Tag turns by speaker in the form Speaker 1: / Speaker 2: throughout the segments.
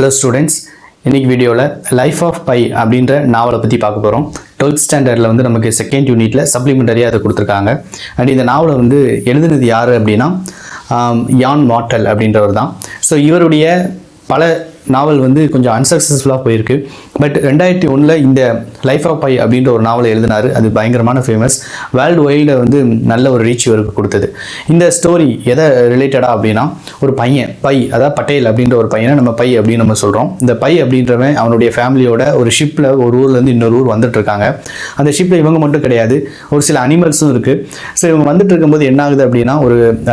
Speaker 1: Hello students, இன்னைக்கு வீடியோவில் life of by அப்படின்ற நாவலை பற்றி பார்க்க போகிறோம். 12th ஸ்டாண்டர்டில் வந்து நமக்கு செகண்ட் யூனிட்டில் சப்ளிமெண்டரியாக அதை கொடுத்துருக்காங்க. அண்ட் இந்த நாவலை வந்து எழுதுனது யார் அப்படின்னா யான் மார்டல் அப்படின்றவர் தான். ஸோ இவருடைய பல நாவல் வந்து கொஞ்சம் அன்சக்ஸஸ்ஃபுல்லாக போயிருக்கு. பட் 2001 இந்த லைஃப் ஆஃப் பை அப்படின்ற ஒரு நாவலை எழுதினார். அது பயங்கரமான ஃபேமஸ், வேர்ல்டு வைடில் வந்து நல்ல ஒரு ரீச் இவருக்கு கொடுத்தது. இந்த ஸ்டோரி எதை ரிலேட்டடாக அப்படின்னா, ஒரு பையன் பை, அதாவது பட்டேல் அப்படின்ற ஒரு பையனை நம்ம பை அப்படின்னு நம்ம சொல்கிறோம். இந்த பை அப்படின்றவன் அவனுடைய ஃபேமிலியோட ஒரு ஷிப்பில் ஒரு ஊர்லேருந்து இன்னொரு ஊர் வந்துட்டு இருக்காங்க. அந்த ஷிப்பில் இவங்க மட்டும் கிடையாது, ஒரு சில அனிமல்ஸும் இருக்குது. ஸோ இவங்க வந்துட்டு இருக்கும்போது என்ன ஆகுது அப்படின்னா,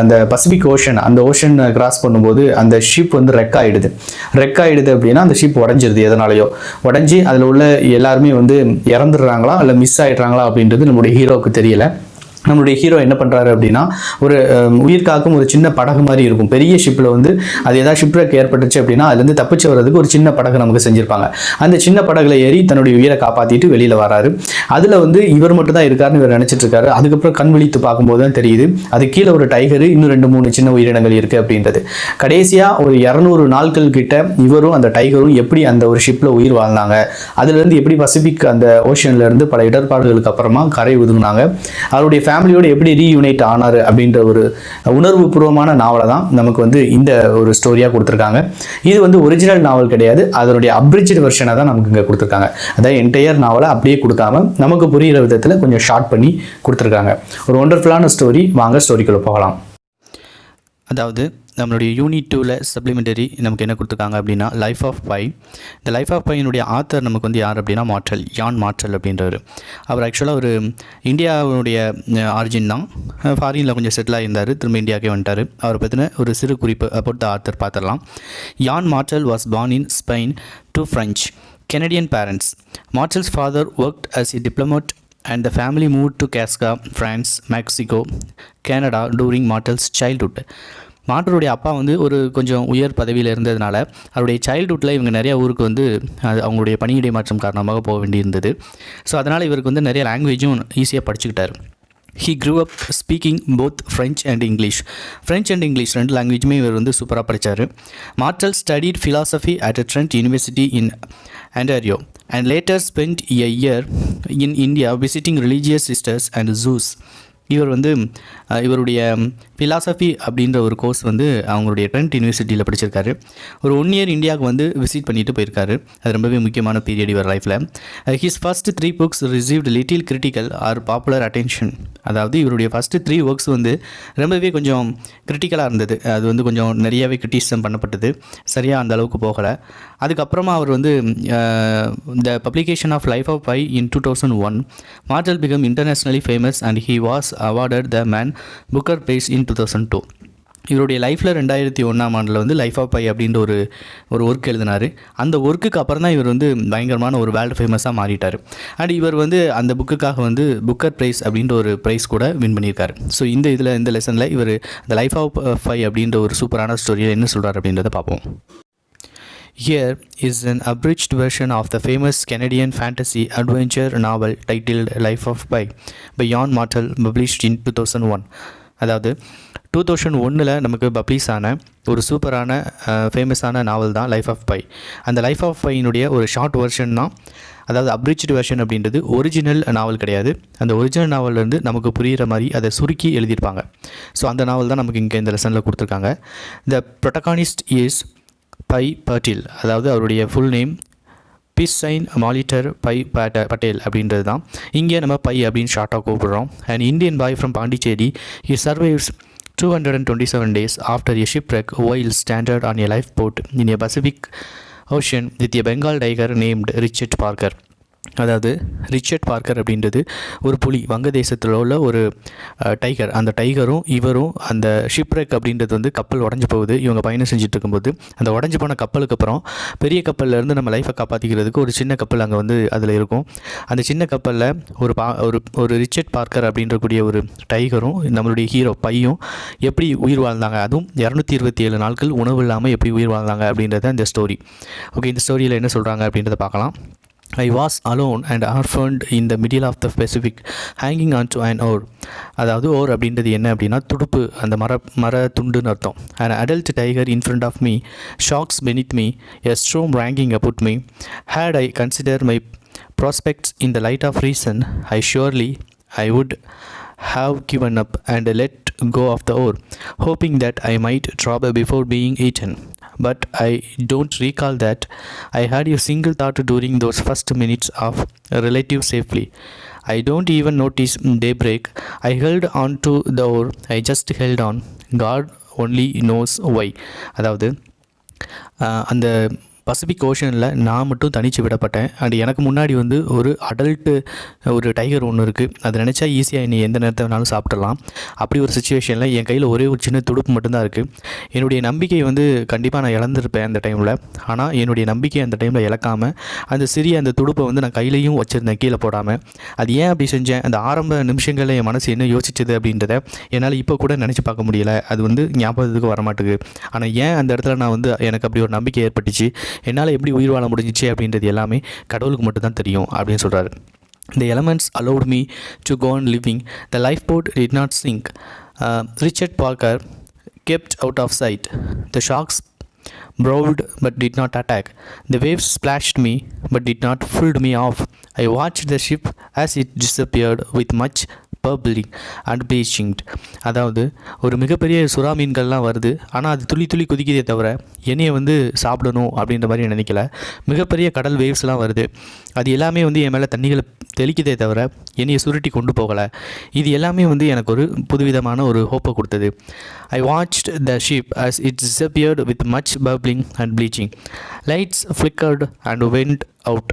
Speaker 1: அந்த பசிபிக் ஓஷன், அந்த ஓஷன் கிராஸ் பண்ணும்போது அந்த ஷிப் வந்து ரெக் ஆகிடுது அப்படின்னா அந்த ஷிப் உடஞ்சிருது. எதனாலையோ உடஞ்சி அதில் உள்ள எல்லாருமே வந்து இறந்துடுறாங்களா இல்லை மிஸ் ஆகிடுறாங்களா அப்படின்றது நம்மளுடைய ஹீரோவுக்கு தெரியல. நம்மளுடைய ஹீரோ என்ன பண்ணுறாரு அப்படின்னா, ஒரு உயிர் காக்கும் ஒரு சின்ன படகு மாதிரி இருக்கும். பெரிய ஷிப்பில் வந்து அது ஏதாவது ஷிப்ரெக் ஏற்பட்டுச்சு அப்படின்னா அதுலேருந்து தப்பிச்சு வர்றதுக்கு ஒரு சின்ன படகு நமக்கு செஞ்சுருப்பாங்க. அந்த சின்ன படகுல ஏறி தன்னுடைய உயிரை காப்பாற்றிட்டு வெளியில் வராரு. அதில் வந்து இவர் மட்டும் தான் இருக்காருன்னு இவர் நினச்சிட்டு இருக்காரு. அதுக்கப்புறம் கண் விழித்து பார்க்கும்போது தான் தெரியுது அது கீழே ஒரு டைகரு, இன்னும் 2-3 சின்ன உயிரினங்கள் இருக்குது அப்படின்றது. கடைசியாக ஒரு 200 நாட்கள் கிட்ட இவரும் அந்த டைகரும் எப்படி அந்த ஒரு ஷிப்பில் உயிர் வாழ்ந்தாங்க, அதுலேருந்து எப்படி பசிபிக் அந்த ஓஷன்லேருந்து பல இடர்பாடுகளுக்கு அப்புறமா கரை ஒதுங்கினாங்க, அவருடைய ஃபேமிலியோட எப்படி ரீயூனைட் ஆனார் அப்படின்ற ஒரு உணர்வு பூர்வமான நாவலை தான் நமக்கு வந்து இந்த ஒரு ஸ்டோரியாக கொடுத்துருக்காங்க. இது வந்து ஒரிஜினல் நாவல் கிடையாது, அதனுடைய அப்ரிஜ்டு வெர்ஷனை தான் நமக்கு இங்கே கொடுத்துருக்காங்க. அதாவது என்டையர் நாவலை அப்படியே கொடுக்காம நமக்கு புரிகிற விதத்தில் கொஞ்சம் ஷார்ட் பண்ணி கொடுத்துருக்காங்க. ஒரு ஒண்டர்ஃபுல்லான ஸ்டோரி. வாங்க ஸ்டோரிக்குள்ளே போகலாம். அதாவது நம்மளுடைய யூனிட் 2ல் சப்ளிமெண்டரி நமக்கு என்ன கொடுத்துருக்காங்க அப்படின்னா, லைஃப் ஆஃப் பை. இந்த லைஃப் ஆஃப் பையனுடைய ஆத்தர் நமக்கு வந்து யார் அப்படின்னா யான் மார்டல் அப்படின்றவர். அவர் ஆக்சுவலாக ஒரு இந்தியாவுடைய ஆரிஜின் தான், ஃபாரினில் கொஞ்சம் செட்டில் ஆகியிருந்தார், திரும்ப இந்தியாவுக்கே வந்துட்டார். அவரை பற்றின ஒரு சிறு குறிப்பு அபவுட் த ஆத்தர் பார்த்துடலாம். யான் mortal was born in Spain to French Canadian parents. Martel's father worked as a diplomat and the family moved to Casca, France, Mexico, Canada during Martel's childhood. மார்டலுடைய அப்பா வந்து ஒரு கொஞ்சம் உயர் பதவியில் இருந்ததுனால அவருடைய சைல்டுஹுட்டில் இவங்க நிறைய ஊருக்கு வந்து அவங்களுடைய பணியிடை மாற்றம் காரணமாக போக வேண்டியிருந்தது. ஸோ அதனால் இவருக்கு வந்து நிறைய லாங்குவேஜும் ஈஸியாக படிச்சுக்கிட்டார். He grew up speaking both French and English. French and English ரெண்டு லாங்குவேஜுமே இவர் வந்து சூப்பராக படித்தார். Mortal studied philosophy at Trent University in Ontario and later spent a year in India visiting religious sisters and zoos. இவர் வந்து இவருடைய philosophy அப்படின்ற ஒரு கோர்ஸ் வந்து அவங்களுடைய ட்ரெண்ட் யூனிவர்சிட்டியில் படிச்சிருக்காரு. ஒரு 1 இயர் இந்தியாவுக்கு வந்து விசிட் பண்ணிட்டு போயிருக்காரு. அது ரொம்பவே முக்கியமான பீரியட் இவர் லைஃப்பில். His first 3 books received little critical R popular attention. அதாவது இவருடைய ஃபஸ்ட்டு 3 ஒர்க்ஸ் வந்து ரொம்பவே கொஞ்சம் கிரிட்டிக்கலாக இருந்தது. அது வந்து கொஞ்சம் நிறையாவே கிரிட்டிசிசம் பண்ணப்பட்டது, சரியாக அந்த அளவுக்கு போகலை. அதுக்கப்புறமா அவர் வந்து the publication of Life of Pi in 2001 Martel become internationally famous and he was awarded the Man Booker Prize in 2002. இவருடைய லைஃப்பில் 2001ஆம் ஆண்டில் வந்து லைஃப் ஆஃப் பை அப்படின்ற ஒரு ஒர்க் எழுதினார். அந்த ஒர்க்குக்கு அப்புறம் தான் இவர் வந்து பயங்கரமான ஒரு வேர்ல்டு ஃபேமஸாக மாறிட்டார். அண்ட் இவர் வந்து அந்த புக்குக்காக வந்து புக்கர் ப்ரைஸ் அப்படின்ற ஒரு ப்ரைஸ் கூட வின் பண்ணியிருக்காரு. ஸோ இந்த லெசனில் இவர் இந்த லைஃப் ஆஃப் பை அப்படின்ற ஒரு சூப்பரான ஸ்டோரியில் என்ன சொல்கிறார் அப்படின்றத பார்ப்போம். Here is an abridged version of the famous Canadian fantasy adventure novel titled Life of Pi by Yann Martel, published in 2001. அதாவது 2001 நமக்கு பப்ளிஷ் ஆன ஒரு சூப்பரான ஃபேமஸான நாவல் தான் லைஃப் ஆஃப் பை. அந்த லைஃப் ஆஃப் பையினுடைய ஒரு ஷார்ட் வெர்ஷன் தான், அதாவது அப்ரிஜ்டு வெர்ஷன் அப்படின்றது ஒரிஜினல் நாவல் கிடையாது. அந்த ஒரிஜினல் நாவல்லேருந்து நமக்கு புரிகிற மாதிரி அதை சுருக்கி எழுதியிருப்பாங்க. ஸோ அந்த நாவல் தான் நமக்கு இங்கே இந்த லெசனில் கொடுத்துருக்காங்க. The protagonist is Pi Patel, அதாவது அவருடைய full name Piscine Molitor Pi Patel அப்படின்றது தான். இங்கே நம்ம பை அப்படின்னு ஷார்ட்டாக கூப்பிடுறோம். And Indian boy from Pondicherry. He survives 227 days after a shipwreck while stranded on a lifeboat in a Pacific Ocean with a Bengal tiger named Richard Parker. அதாவது ரிச்சர்ட் பார்க்கர் அப்படின்றது ஒரு புலி, வங்கதேசத்தில் உள்ள ஒரு டைகர். அந்த டைகரும் இவரும் அந்த ஷிப்ரெக் அப்படின்றது வந்து கப்பல் உடஞ்சி போகுது. இவங்க பயணம் செஞ்சுட்டு இருக்கும்போது அந்த உடஞ்சி போன கப்பலுக்கு அப்புறம் பெரிய கப்பல்லேருந்து நம்ம லைஃப்பை காப்பாற்றிக்கிறதுக்கு ஒரு சின்ன கப்பல் அங்கே வந்து அதில் இருக்கும். அந்த சின்ன கப்பலில் ஒரு ரிச்சர்ட் பார்க்கர் அப்படின்றக்கூடிய ஒரு டைகரும் நம்மளுடைய ஹீரோ பையும் எப்படி உயிர் வாழ்ந்தாங்க, அதுவும் 227 நாட்கள் உணவு இல்லாமல் எப்படி உயிர் வாழ்ந்தாங்க அப்படின்றத இந்த ஸ்டோரி. ஓகே, இந்த ஸ்டோரியில் என்ன சொல்கிறாங்க அப்படின்றத பார்க்கலாம். I was alone and orphaned in the middle of the Pacific, hanging on to an oar. அதாவது ஓர் அப்படின்றது என்ன அப்படின்னா துடுப்பு, அந்த மர துண்டுன்னு அர்த்தம். An adult tiger in front of me, sharks beneath me, a storm raging about me. Had I considered my prospects in the light of reason, I would have given up and let go of the oar, hoping that I might drop before being eaten. But I don't recall that I had a single thought during those first minutes of relative safety. I don't even notice daybreak. I held on to the oar. I just held on. God only knows why. அதாவது அந்த Pacific ஓஷனில் நான் மட்டும் தனித்து விடப்பட்டேன். And எனக்கு முன்னாடி வந்து ஒரு adult ஒரு டைகர் ஒன்று இருக்குது. அது நினச்சா ஈஸியாக என்னை எந்த நேரத்தை வேணாலும் சாப்பிட்றலாம். அப்படி ஒரு சுச்சுவேஷனில் என் கையில் ஒரே ஒரு சின்ன துடுப்பு மட்டும்தான் இருக்குது. என்னுடைய நம்பிக்கை வந்து கண்டிப்பாக நான் இழந்திருப்பேன் அந்த டைமில். ஆனால் என்னுடைய நம்பிக்கை அந்த டைமில் இழக்காமல் அந்த துடுப்பை வந்து நான் கையிலையும் வச்சுருந்தேன், கீழே போடாமல். அது ஏன் அப்படி செஞ்சேன், அந்த ஆரம்ப நிமிஷங்களில் என் மனசு என்ன யோசிச்சது அப்படின்றத என்னால் இப்போ கூட நினச்சி பார்க்க முடியல. அது வந்து ஞாபகத்துக்கு வரமாட்டுக்கு. ஆனால் ஏன் அந்த இடத்துல நான் வந்து எனக்கு அப்படி ஒரு நம்பிக்கை ஏற்பட்டுச்சு, என்னால் எப்படி உயிர் வாழ முடிஞ்சிச்சு அப்படின்றது எல்லாமே கடவுளுக்கு மட்டும் தான் தெரியும் அப்படின்னு சொல்கிறாரு. The elements allowed me to go on living. The lifeboat did not sink. Richard Parker kept out of sight. The sharks brawled but did not attack. The waves splashed me but did not pull me off. I watched the ship as it disappeared with much burbling and belching. அதாவது ஒரு மிகப்பெரிய சுறா மீன்கள்லாம் வருது, ஆனால் அது துளி துளி குதிக்கிறதே தவிர என்னையை வந்து சாப்பிடணும் அப்படின்ற மாதிரி நினைக்கல. மிகப்பெரிய கடல் வேவ்ஸ்லாம் வருது, அது எல்லாமே வந்து என் மேலே தண்ணிகளை தெளிக்கதே தவிர என்னையை சுருட்டி கொண்டு போகலை. இது எல்லாமே வந்து எனக்கு ஒரு புதுவிதமான ஒரு ஹோப்பை கொடுத்தது. I watched the ship as it disappeared with much bubbling and bleaching. Lights flickered and went out.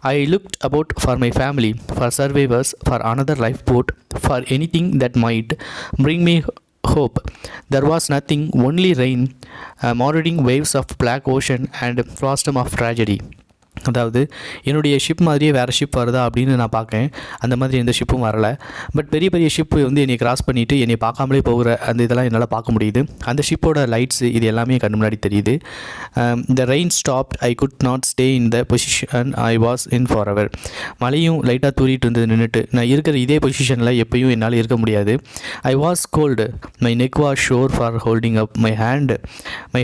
Speaker 1: I looked about for my family, for survivors, for another lifeboat, for anything that might bring me hope. There was nothing, only rain, marauding waves of black ocean and frostum of tragedy. அதாவது என்னுடைய ship மாதிரியே வேறு ship வருதா அப்படின்னு நான் பார்க்கேன். அந்த மாதிரி எந்த ஷிப்பும் வரலை. பட் பெரிய பெரிய ஷிப்பு வந்து என்னை கிராஸ் பண்ணிவிட்டு என்னை பார்க்காமலே போகிற அந்த இதெல்லாம் என்னால் பார்க்க முடியுது. அந்த ஷிப்போட லைட்ஸ் இது எல்லாமே கண்ணு முன்னாடி தெரியுது. த rain stopped. I could not stay in the position I was in for ever. மழையும் லைட்டாக தூரிட்டு இருந்தது நின்றுட்டு. நான் இருக்கிற இதே பொசிஷனில் எப்பயும் என்னால் இருக்க முடியாது. I was cold. My neck was sore for holding up my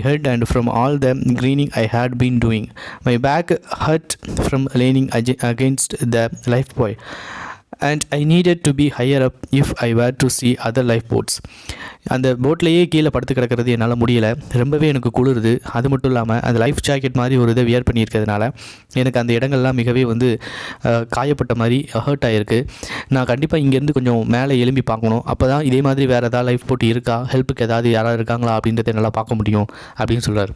Speaker 1: head and from all the screaming I had been doing. My back hurt from leaning against the lifebuoy, and I needed to be higher up if I were to see other lifeboats. அந்த போட்லேயே கீழே படுத்து கிடக்கிறது என்னால் முடியலை. ரொம்பவே எனக்கு குளிருது. அது மட்டும் இல்லாமல் அந்த லைஃப் ஜாக்கெட் மாதிரி ஒரு இதை வியர் பண்ணியிருக்கிறதுனால எனக்கு அந்த இடங்கள்லாம் மிகவே வந்து காயப்பட்ட மாதிரி ஹர்ட் ஆகிருக்கு. நான் கண்டிப்பாக இங்கேருந்து கொஞ்சம் மேலே எழும்பி பார்க்கணும். அப்போ தான் இதே மாதிரி வேறு ஏதாவது லைஃப் போட் இருக்கா, ஹெல்ப்புக்கு ஏதாவது யாராவது இருக்காங்களா அப்படின்றத என்னால் பார்க்க முடியும் அப்படின்னு சொல்கிறார்.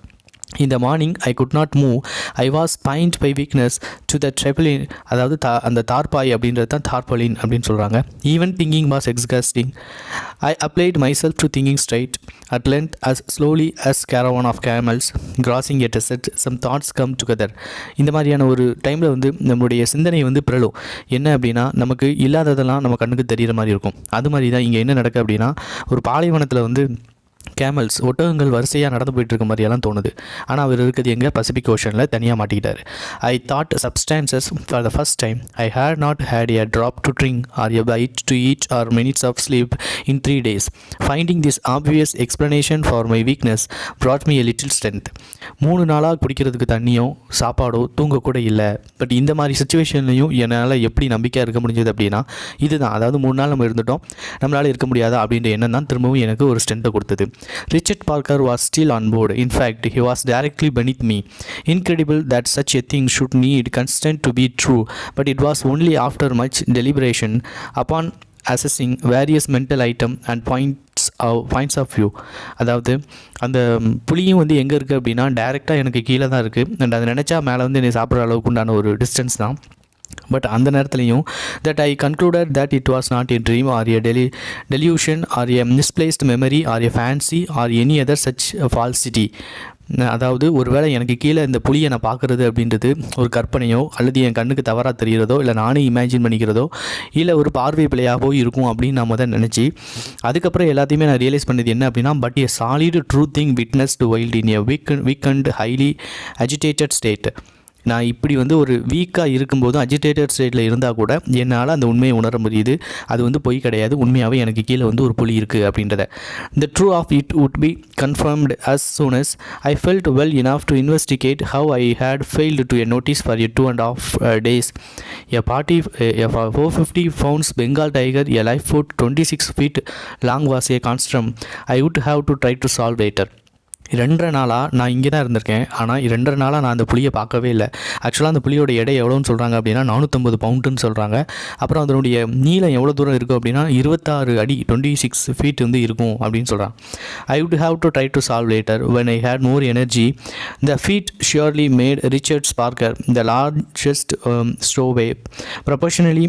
Speaker 1: In the morning, I could not move. I was pinned by weakness to the tarpaulin. அதாவது அந்த தார்பாய் அப்படின்றது தான் தார்பாலின் அப்படின்னு சொல்கிறாங்க. Even thinking was exhausting. I applied myself to thinking straight. At length, as slowly as caravan of camels crossing a desert, some thoughts come together. இந்த மாதிரியான ஒரு டைமில் வந்து நம்மளுடைய சிந்தனை வந்து பிறழும். என்ன அப்படின்னா, நமக்கு இல்லாததெல்லாம் நம்ம கண்ணுக்கு தெரிகிற மாதிரி இருக்கும். அது மாதிரி தான் இங்கே என்ன நடக்குது அப்படின்னா, ஒரு பாலைவனத்தில் வந்து கேமல்ஸ் ஒட்டகங்கள் வரிசையாக நடந்து போயிட்டு இருக்க மாதிரியெல்லாம் தோணுது. ஆனால் அவர் இருக்கிறது எங்கே, பசிபிக் ஓஷனில் தனியாக மாட்டிக்கிட்டார். I thought substances for the first time. I had not had a drop to drink or a bite to eat or minutes of sleep in 3 days. Finding this obvious explanation for my weakness brought me a little strength. 3 நாளாக குடிக்கிறதுக்கு தண்ணியோ சாப்பாடோ தூங்கக்கூட இல்லை. But இந்த மாதிரி சுச்சுவேஷன்லையும் என்னால் எப்படி நம்பிக்கையாக இருக்க முடிஞ்சது அப்படின்னா இதுதான். அதாவது 3 நாள் நம்ம இருந்துட்டோம், நம்மளால் இருக்க முடியாதா அப்படின்ற எண்ணம் தான் திரும்பவும் எனக்கு ஒரு ஸ்ட்ரென்த்தை கொடுத்தது. Richard Parker was still on board. In fact, he was directly beneath me. Incredible that such a thing should need constant to be true, but it was only after much deliberation, upon assessing various mental items and points of view. அதாவது அந்த புளியும் வந்து எங்கே இருக்குது அப்படின்னா டைரெக்டாக எனக்கு கீழே தான் இருக்குது. அண்ட் அதை நினச்சா மேலே வந்து என்னை சாப்பிட்ற அளவுக்கு உண்டான ஒரு டிஸ்டன்ஸ் தான். பட் அந்த நேரத்துலையும் that I concluded that it was not a dream or a delusion or a misplaced memory or a fancy or any other such falsity. அதாவது ஒருவேளை எனக்கு கீழே இந்த புளியை நான் பார்க்குறது அப்படின்றது ஒரு கற்பனையோ அல்லது என் கண்ணுக்கு தவறாக தெரிகிறதோ இல்லை நானே இமேஜின் பண்ணிக்கிறதோ இல்லை ஒரு பார்வை பிழையாகவோ இருக்கும் அப்படின்னு நான் முதல் நினச்சி அதுக்கப்புறம் எல்லாத்தையுமே நான் ரியலைஸ் பண்ணது என்ன அப்படின்னா, but a solid true thing witnessed wild in a weakened highly agitated state. நான் இப்படி வந்து ஒரு வீக்காக இருக்கும்போதும் அஜிடேட்டட் ஸ்டேட்டில் இருந்தால் கூட என்னால் அந்த உண்மையை உணர முடியுது. அது வந்து பொய் கிடையாது, உண்மையாகவே எனக்கு கீழே வந்து ஒரு புலி இருக்குது அப்படின்றத. The true of it would be confirmed as soon as I felt well enough to investigate how I had failed to notice for 2.5 days. A 450 pounds Bengal tiger, a live foot 26 feet long was a conundrum I would have to try to solve later. 2.5 நாளாக நான் இங்கே தான் இருந்திருக்கேன். ஆனால் 2.5 நாளாக நான் அந்த புளியை பார்க்கவே இல்லை. ஆக்சுவலாக அந்த புளியோட எடை எவ்வளோன்னு சொல்கிறாங்க அப்படின்னா 450 பவுண்டுன்னு சொல்கிறாங்க. அப்புறம் அதனுடைய நீளம் எவ்வளோ தூரம் இருக்கும் அப்படின்னா 26 அடி 26 ஃபீட் வந்து இருக்கும் அப்படின்னு சொல்கிறாங்க. I would have to try to solve later when I had more energy. The feat surely made Richard Parker the largest stowaway, proportionally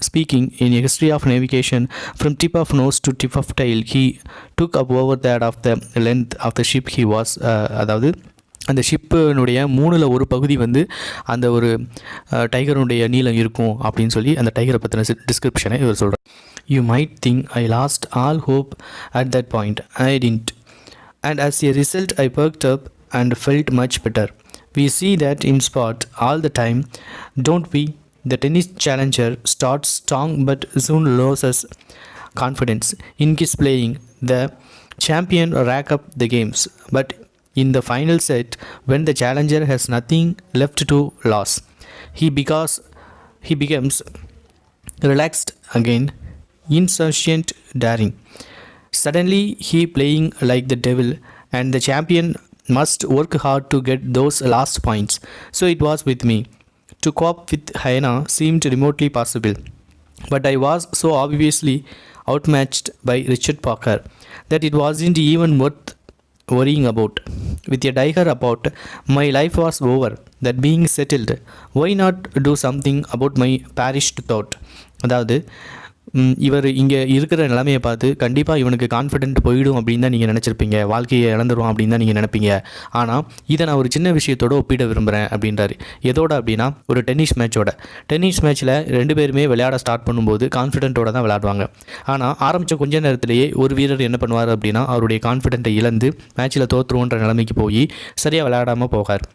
Speaker 1: speaking, in a history of navigation. From tip of nose to tip of tail, he took up over that of the length of the ship he was, அதாவது அந்த ஷிப்பினுடைய 1/3 பகுதி வந்து அந்த ஒரு டைகருடைய நீளம் இருக்கும் அப்படின்னு சொல்லி அந்த டைகரை பற்றின டிஸ்கிரிப்ஷனை இவர் சொல்கிறார். You might think I lost all hope at that point. I didn't. And as a result, I perked up and felt much better. We see that in sport all the time, don't we? The tennis challenger starts strong but soon loses confidence in his playing. The champion rack up the games, but in the final set, when the challenger has nothing left to lose, he becomes relaxed again, insouciant, daring. Suddenly he playing like the devil, and the champion must work hard to get those last points. So it was with me. To cope with hyena seemed remotely possible, but I was so obviously outmatched by Richard Parker that it wasn't even worth worrying about. With a tiger about, my life was over. That being settled, why not do something about my perished thought? அதாவது இவர் இங்கே இருக்கிற நிலைமையை பார்த்து கண்டிப்பாக இவனுக்கு confident போயிடும் அப்படின்னு தான் நீங்கள் நினச்சிருப்பீங்க, வாழ்க்கையை இழந்துருவான் அப்படின்னு தான் நீங்கள் நினைப்பீங்க. ஆனால் இதை நான் ஒரு சின்ன விஷயத்தோடு ஒப்பிட விரும்புகிறேன் அப்படின்றாரு. எதோட அப்படின்னா ஒரு டென்னிஸ் மேட்ச்சில் 2 பேருமே விளையாட ஸ்டார்ட் பண்ணும்போது கான்ஃபிடென்ட்டோட தான் விளையாடுவாங்க. ஆனால் ஆரம்பித்த கொஞ்ச நேரத்திலேயே ஒரு வீரர் என்ன பண்ணுவார் அப்படின்னா அவருடைய கான்ஃபிடென்ட்டை இழந்து மேட்ச்சில் தோற்றுவோன்ற நிலைமைக்கு போய் சரியாக விளையாடாமல் போகார்.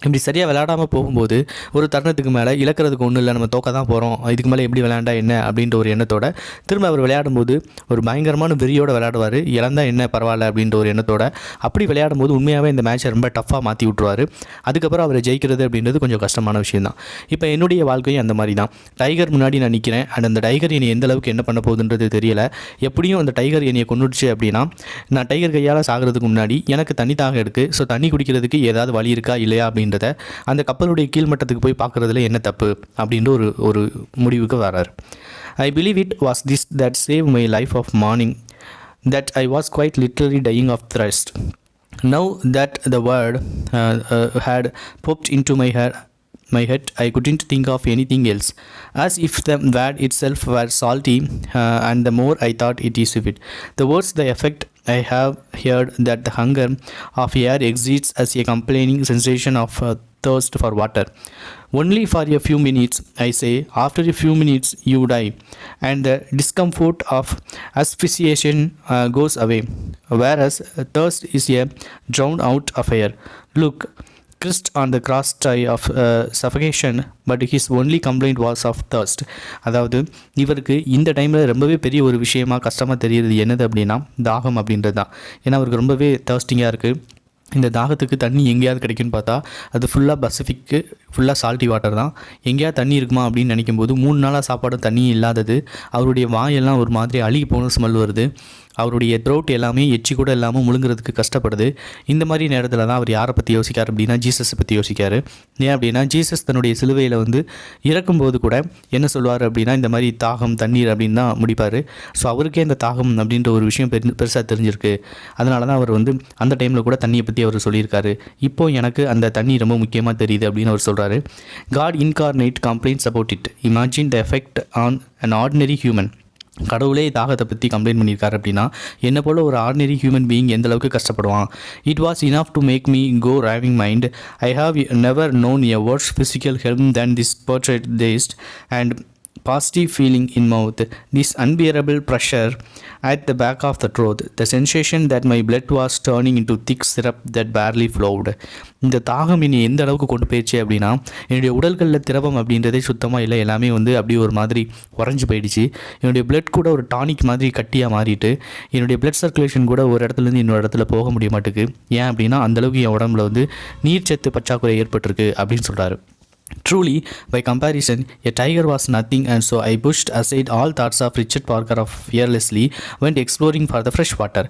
Speaker 1: இப்படி சரியாக விளையாடாமல் போகும்போது ஒரு தருணத்துக்கு மேலே இழக்கிறதுக்கு ஒன்றும் இல்லை, நம்ம தோக்க தான் போகிறோம், இதுக்கு மேலே எப்படி விளையாண்டா என்ன அப்படின்ற ஒரு எண்ணத்தோட திரும்ப அவர் விளையாடும்போது ஒரு பயங்கரமான வெறியோடு விளையாடுவார். இழந்தால் என்ன பரவாயில்ல அப்படின்ற ஒரு எண்ணத்தோட அப்படி விளையாடும்போது உண்மையாகவே இந்த மேட்சை ரொம்ப டஃப்பாக மாற்றி விட்ருவார். அதுக்கப்புறம் அவரை ஜெயிக்கிறது அப்படின்றது கொஞ்சம் கஷ்டமான விஷயம் தான். இப்போ என்னுடைய வாழ்க்கையும் அந்த மாதிரி தான். டைகர் முன்னாடி நான் நிற்கிறேன், அண்ட் அந்த டைகர் என்னை எந்த அளவுக்கு என்ன பண்ண போகுதுன்றது தெரியலை. எப்படியும் அந்த டைகர் என்னையை கொண்டுடுச்சு அப்படின்னா நான் டைகர் கையால் சாகிறதுக்கு முன்னாடி எனக்கு தண்ணி தாகம் இருக்குது. ஸோ தண்ணி குடிக்கிறதுக்கு ஏதாவது வழி இருக்கா இல்லையா அப்படின்றத அந்த கப்பலுடைய கீழ்மட்டத்துக்கு போய் பார்க்குறதுல என்ன தப்பு அப்படின்ற ஒரு முடிவுக்கு வரார். I believe it was this that saved my life of morning, that I was quite literally dying of thirst. Now that the word had popped into my head, I couldn't think of anything else, as if the word itself were salty, and the more I thought it is sweet, the worse the effect. I have heard that the hunger of air exists as a complaining sensation of thirst for water. Only for a few minutes, I say. After a few minutes, you die, and the discomfort of asphyxiation goes away, whereas thirst is a drowned out affair. Look, Christ on the cross tie of suffocation, but his only complaint was of thirst. அதாவது இவருக்கு இந்த டைமில் ரொம்பவே பெரிய ஒரு விஷயமா கஷ்டமாக தெரியுது என்னது அப்படின்னா தாகம் அப்படின்றது தான். ஏன்னா அவருக்கு ரொம்பவே தர்ஸ்டிங்காக இருக்குது. இந்த தாகத்துக்கு தண்ணி எங்கேயாவது கிடைக்குன்னு பார்த்தா அது ஃபுல்லாக பசிஃபிக்கு ஃபுல்லாக சால்ட்டி வாட்டர் தான். எங்கேயாவது தண்ணி இருக்குமா அப்படின்னு நினைக்கும்போது 3 நாளாக சாப்பாடும் தண்ணியும் இல்லாதது. அவருடைய வாயெல்லாம் ஒரு மாதிரி அழுகி போன ஸ்மெல் வருது. அவருடைய த்ரோட் எல்லாமே எச்சி கூட இல்லாமல் முழுங்குறதுக்கு கஷ்டப்படுது. இந்த மாதிரி நேரத்தில் தான் அவர் யாரை பற்றி யோசிக்கார் அப்படின்னா ஜீசஸை பற்றி யோசிக்கார். ஏன் அப்படின்னா ஜீசஸ் தன்னுடைய சிலுவையில் வந்து இறக்கும்போது கூட என்ன சொல்லுவார் அப்படின்னா இந்த மாதிரி தாகம் தண்ணீர் அப்படின்னு தான் முடிப்பார். ஸோ அவருக்கே இந்த தாகம் அப்படின்ற ஒரு விஷயம் பெருசாக தெரிஞ்சிருக்கு. அதனால தான் அவர் வந்து அந்த டைமில் கூட தண்ணியை பற்றி அவர் சொல்லியிருக்காரு. இப்போது எனக்கு அந்த தண்ணி ரொம்ப முக்கியமாக தெரியுது அப்படின்னு அவர் சொல்கிறாரு. God incarnate complains about it. Imagine the effect on an ordinary human. கடவுளே தாகத்தை பற்றி கம்ப்ளைண்ட் பண்ணியிருக்காரு அப்படின்னா என்ன போல் ஒரு ஆர்டினரி ஹியூமன் பீயிங் எந்த அளவுக்கு கஷ்டப்படுவான். It was enough to make me go raving mind. I have never known a worse physical help than this portrait taste, and positive feeling in mouth, this unbearable pressure at the back of the throat, the sensation that my blood was turning into thick syrup that barely flowed. இந்த தாகம் என்னை எந்த அளவுக்கு கொண்டு போயிடுச்சு அப்படின்னா, என்னுடைய உடல்களில் திரவம் அப்படின்றதே சுத்தமாக இல்லை, எல்லாமே வந்து அப்படியே ஒரு மாதிரி உறைஞ்சி போயிடுச்சு. என்னுடைய பிளட் கூட ஒரு டானிக் மாதிரி கட்டியாக மாறிட்டு, என்னுடைய பிளட் சர்க்குலேஷன் கூட ஒரு இடத்துலேருந்து இன்னொரு இடத்துல போக முடிய மாட்டேங்குது. ஏன் அப்படின்னா அந்தளவுக்கு என் உடம்புல வந்து நீர்ச்சத்து பற்றாக்குறை ஏற்பட்டிருக்கு அப்படின்னு சொல்கிறாரு. Truly, by comparison, a tiger was nothing, and so I pushed aside all thoughts of Richard Parker of fearlessly went exploring for the fresh water.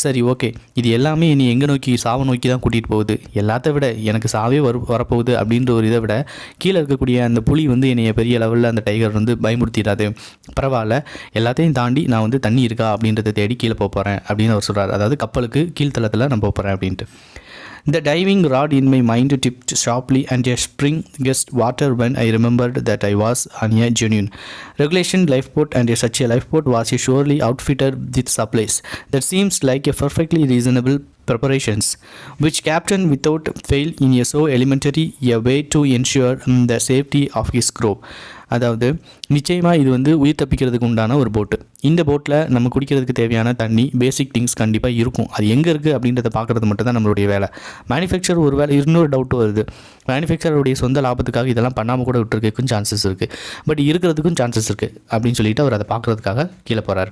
Speaker 1: சரி, ஓகே, இது எல்லாமே இனி எங்கே நோக்கி, சாவை நோக்கி தான் கூட்டிகிட்டு போகுது. எல்லாத்த விட எனக்கு சாவே வரப்போகுது அப்படின்ற ஒரு இதை விட கீழே இருக்கக்கூடிய அந்த புலி வந்து என்னைய பெரிய லெவலில் அந்த டைகர் வந்து பயமுறுத்திடாது. பரவாயில்ல, எல்லாத்தையும் தாண்டி நான் வந்து தண்ணி இருக்கா அப்படின்றத தேடி கீழே போகிறேன் அப்படின்னு அவர் சொல்கிறார். அதாவது கப்பலுக்கு கீழ்த்தளத்தில் நான் போகிறேன் அப்படின்ட்டு. The diving rod in my mind tipped sharply and a spring guessed water when I remembered that I was on a genuine regulation lifeboat, and such a lifeboat was surely outfitted with supplies that seems like a perfectly reasonable preparations, which captain without fail in a so elementary a way to ensure the safety of his crew. அதாவது நிச்சயமாக இது வந்து உயிர் தப்பிக்கிறதுக்கு உண்டான ஒரு போட்டு. இந்த போட்டில் நம்ம குடிக்கிறதுக்கு தேவையான தண்ணி, பேசிக் திங்ஸ் கண்டிப்பாக இருக்கும். அது எங்கே இருக்குது அப்படின்றத பார்க்குறது மட்டும் தான் நம்மளுடைய வேலை. மேனுஃபேக்சர் ஒரு வேலை, இன்னொரு டவுட்டு வருது, மேனுஃபேக்சருடைய சொந்த லாபத்துக்காக இதெல்லாம் பண்ணாமல் கூட விட்டுருக்கும் சான்சஸ் இருக்குது, பட் இருக்கிறதுக்கும் சான்சஸ் இருக்குது அப்படின்னு சொல்லிட்டு அவர் அதை பார்க்குறதுக்காக கீழே போகிறார்.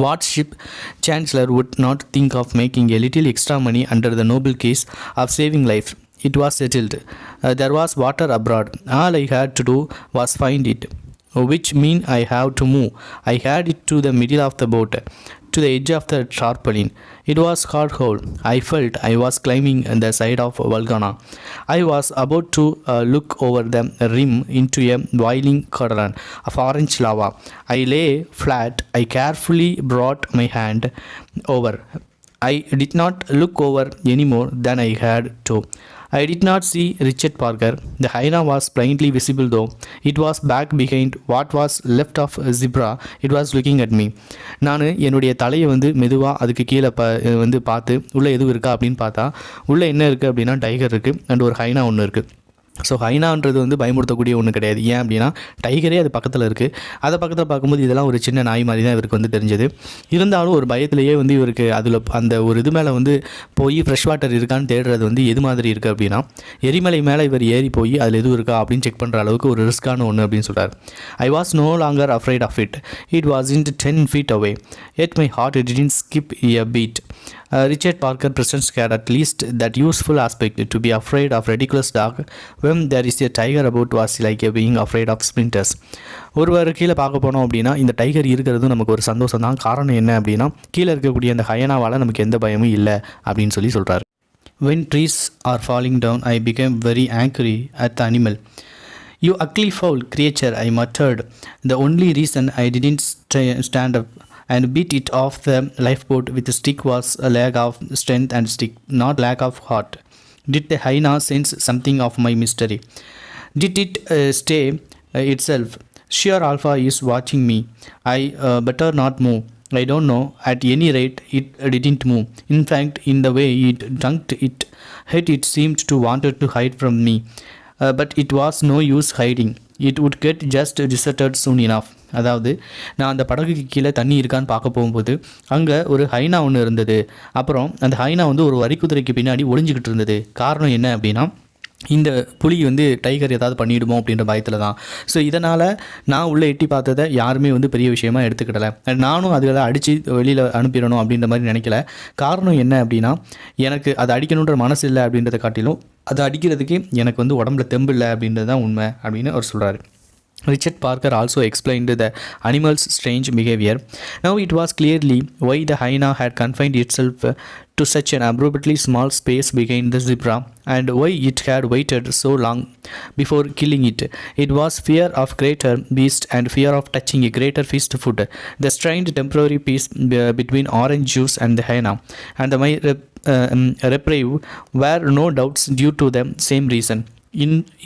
Speaker 1: What ship chancellor would not think of making a little extra money under the noble case of saving life? It was settled. There was water abroad. All I had to do was find it, which mean I have to move. I had it to the middle of the boat, to the edge of the tarpaulin. It was hard hole. I felt I was climbing the side of Verona. I was about to look over the rim into a boiling cauldron of orange lava. I lay flat. I carefully brought my hand over. I did not look over any more than I had to. I did not see Richard Parker. The hyena was plainly visible, though it was back behind what was left of zebra. It was looking at me. நான் என்னுடைய தலையை வந்து மெதுவாக அதுக்கு கீழே வந்து பார்த்து உள்ளே எதுவும் இருக்கா அப்படின்னு பார்த்தா, உள்ளே என்ன இருக்குது அப்படின்னா டைகர் இருக்குது அண்ட் ஒரு ஹைனா ஒன்று இருக்குது. ஸோ ஹைனான்றது வந்து பயமுறுத்தக்கூடிய ஒன்று கிடையாது. ஏன் அப்படின்னா டைகரே அது பக்கத்தில் இருக்குது. அதை பக்கத்தில் பார்க்கும்போது இதெல்லாம் ஒரு சின்ன நாய் மாதிரி தான் இவருக்கு வந்து தெரிஞ்சது. இருந்தாலும் ஒரு பயத்திலேயே வந்து இவருக்கு அதில் அந்த ஒரு இது மேலே வந்து போய் ஃப்ரெஷ் வாட்டர் இருக்கான்னு தேடுறது வந்து எது மாதிரி இருக்குது அப்படின்னா, எரிமலை மேலே இவர் ஏறி போய் அதில் எதுவும் இருக்கா அப்படின்னு செக் பண்ணுற அளவுக்கு ஒரு ரிஸ்க்கான ஒன்று அப்படின்னு சொல்கிறார். I was no longer afraid of it. It was in 10 feet away. Yet my heart didn't skip a beat. Richard Parker presents at least that useful aspect. To be afraid of ridiculous dog when there is a tiger about was like being afraid of splinters. ஒருவர் கீழே பார்க்க போனோம் அப்படின்னா இந்த tiger இருக்கிறது நமக்கு ஒரு சந்தோஷம் தான். காரணம் என்ன அப்படின்னா கீழே இருக்கக்கூடிய அந்த ஹயனாவால் நமக்கு எந்த பயமும் இல்லை அப்படின்னு சொல்கிறார். When trees are falling down, I became very angry at the animal. You ugly foul creature, I muttered. The only reason I didn't stand up and beat it off the lifeboat with a stick was a lack of strength and stick, not lack of heart. Did the hyena sense something of my mystery? Did it stay itself? Sure, Alpha is watching me. I better not move. I don't know. At any rate, it didn't move. In fact, in the way it dunked its head, it seemed to wanted to hide from me. But it was no use hiding. It would get just deserted soon enough. அதாவது நான் அந்த படகுக்கு கீழே தண்ணி இருக்கான்னு பார்க்க போகும்போது அங்கே ஒரு ஹைனா ஒன்று இருந்தது. அப்புறம் அந்த ஹைனா வந்து ஒரு வரிக்குதிரைக்கு பின்னாடி ஒளிஞ்சிக்கிட்டு இருந்தது. காரணம் என்ன அப்படின்னா இந்த புலி வந்து டைகர் ஏதாவது பண்ணிவிடுமோ அப்படின்ற பயத்தில் தான். ஸோ இதனால் நான் உள்ளே எட்டி பார்த்ததை யாருமே வந்து பெரிய விஷயமா எடுத்துக்கிடலை. நானும் அதில் அடித்து வெளியில் அனுப்பிடணும் அப்படின்ற மாதிரி நினைக்கல. காரணம் என்ன அப்படின்னா எனக்கு அதை அடிக்கணுன்ற மனசு இல்லை அப்படின்றத காட்டிலும் அதை அடிக்கிறதுக்கு எனக்கு வந்து உடம்புல தெம்பு இல்லை அப்படின்றது தான் உண்மை அப்படின்னு அவர் சொல்கிறாரு. Richard Parker also explained the animal's strange behavior. Now it was clearly why the hyena had confined itself to such an abruptly small space behind the zebra, and why it had waited so long before killing it. It was fear of greater beast and fear of touching a greater feast food. The strained temporary peace between orange juice and the hyena and my reprieve were no doubts due to the same reason.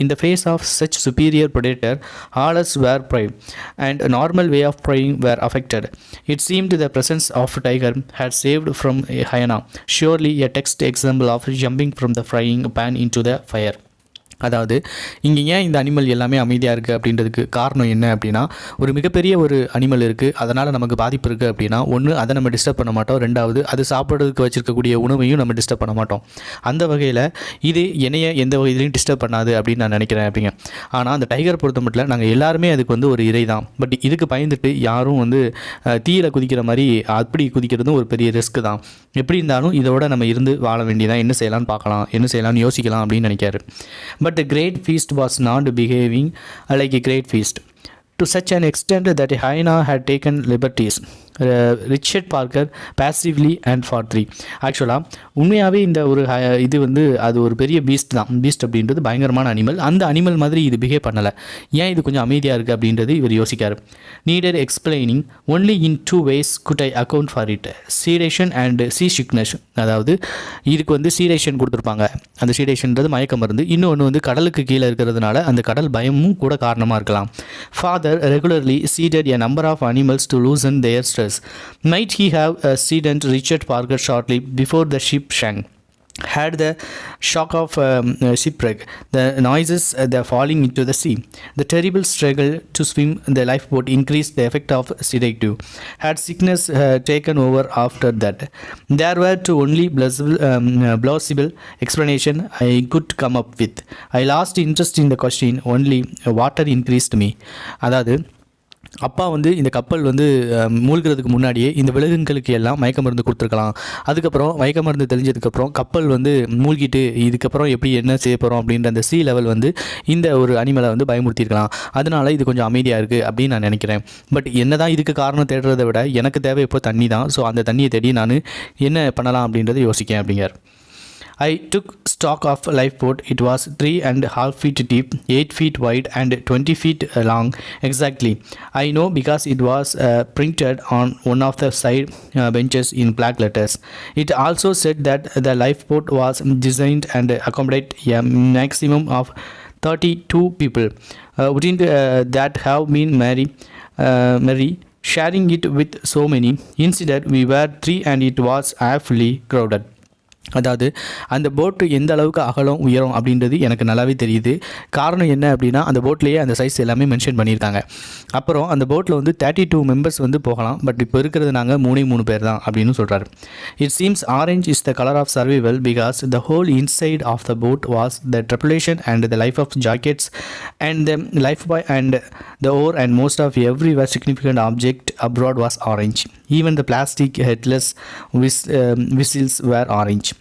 Speaker 1: In the face of such superior predator, others were prey, and a normal way of preying were affected. It seemed the presence of tiger had saved from a hyena, surely a text example of jumping from the frying pan into the fire. அதாவது இங்கே ஏன் இந்த animal எல்லாமே அமைதியாக இருக்குது அப்படின்றதுக்கு காரணம் என்ன அப்படின்னா, ஒரு மிகப்பெரிய ஒரு அனிமல் இருக்குது, அதனால் நமக்கு பாதிப்பு இருக்குது அப்படின்னா, ஒன்று அதை நம்ம டிஸ்டர்ப் பண்ண மாட்டோம், ரெண்டாவது அது சாப்பிட்றதுக்கு வச்சுருக்கக்கூடிய உணவையும் நம்ம டிஸ்டர்ப் பண்ண மாட்டோம். அந்த வகையில் இது என்னைய எந்த வகையிலையும் டிஸ்டர்ப் பண்ணாது அப்படின்னு நான் நினைக்கிறேன் அப்படிங்க. ஆனால் அந்த டைகர் பொறுத்த மட்டும் நாங்கள் எல்லாருமே அதுக்கு வந்து ஒரு இறை தான். பட் இதுக்கு பயந்துட்டு யாரும் வந்து தீயில குதிக்கிற மாதிரி அப்படி குதிக்கிறதும் ஒரு பெரிய ரிஸ்க் தான். எப்படி இருந்தாலும் இதோட நம்ம இருந்து வாழ வேண்டியதான், என்ன செய்யலாம்னு பார்க்கலாம், என்ன செய்யலாம்னு யோசிக்கலாம் அப்படின்னு நினைக்காரு. But the great feast was not behaving like a great feast, to such an extent that a hyena had taken liberties. Richard Parker passively and for 3. ஆக்சுவலாக உண்மையாகவே இந்த ஒரு இது வந்து அது ஒரு பெரிய பீஸ்ட் தான். பீஸ்ட் அப்படின்றது பயங்கரமான அனிமல். அந்த அனிமல் மாதிரி இது பிஹேவ் பண்ணலை. ஏன் இது கொஞ்சம் அமைதியாக இருக்குது அப்படின்றது இவர் யோசிக்கார். Needed explaining only in 2 ways could I account for it, sedation and seasickness. அதாவது இதுக்கு வந்து சீடேஷன் கொடுத்துருப்பாங்க. அந்த சீடேஷன்றது மயக்க மருந்து. இன்னொன்று வந்து கடலுக்கு கீழே இருக்கிறதுனால அந்த கடல் பயமும் கூட காரணமாக இருக்கலாம். Father regularly seeded a number of animals to loosen their stress. Might he have seeded Richard Parker shortly before the ship sank? Had the shock of shipwreck, the noises, the falling into the sea, the terrible struggle to swim the lifeboat increased the effect of sedative. Had sickness taken over after that? There were two only plausible explanation I could come up with. I lost interest in the question, only water increased me. அதாவது அப்பா வந்து இந்த கப்பல் வந்து மூழ்கிறதுக்கு முன்னாடியே இந்த விலங்குகளுக்கு எல்லாம் மயக்க மருந்து கொடுத்துருக்கலாம். அதுக்கப்புறம் மயக்க மருந்து தெரிஞ்சதுக்கப்புறம் கப்பல் வந்து மூழ்கிட்டு இதுக்கப்புறம் எப்படி என்ன செய்ய போகிறோம் அப்படின்ற அந்த சி லெவல் வந்து இந்த ஒரு அனிமலை வந்து பயமுறுத்தியிருக்கலாம். அதனால இது கொஞ்சம் அமைதியாக இருக்குது அப்படின்னு நான் நினைக்கிறேன். பட் என்ன தான் இதுக்கு காரணம் தேடுறதை விட எனக்கு தேவை இப்போ தண்ணி தான். ஸோ அந்த தண்ணியை தேடி நான் என்ன பண்ணலாம் அப்படின்றத யோசிக்கேன் அப்படிங்கிறார். I took stock of lifeboat. It was 3.5 feet deep, 8 feet wide and 20 feet long exactly. I know because it was printed on one of the side benches in black letters. It also said that the lifeboat was designed and accommodate a maximum of 32 people. Wouldn't that have been merry sharing it with so many? Instead, we were 3 and it was awfully crowded. அதாவது அந்த போட்டு எந்த அளவுக்கு அகலம் உயரம் அப்படின்றது எனக்கு நல்லாவே தெரியுது. காரணம் என்ன அப்படின்னா அந்த போட்லேயே அந்த சைஸ் எல்லாமே மென்ஷன் பண்ணியிருக்காங்க. அப்புறம் அந்த போட்டில் வந்து 32 மெம்பர்ஸ் வந்து போகலாம். பட் இப்போ இருக்கிறது நாங்கள் 3 பேர் தான் அப்படின்னு சொல்கிறாரு. It seems orange is the colour of survival because the whole inside of the boat was the tribulation and the life of jackets and the lifebuoy and the oar and most of every were significant object aboard was orange. Even the plastic headless whistles were orange.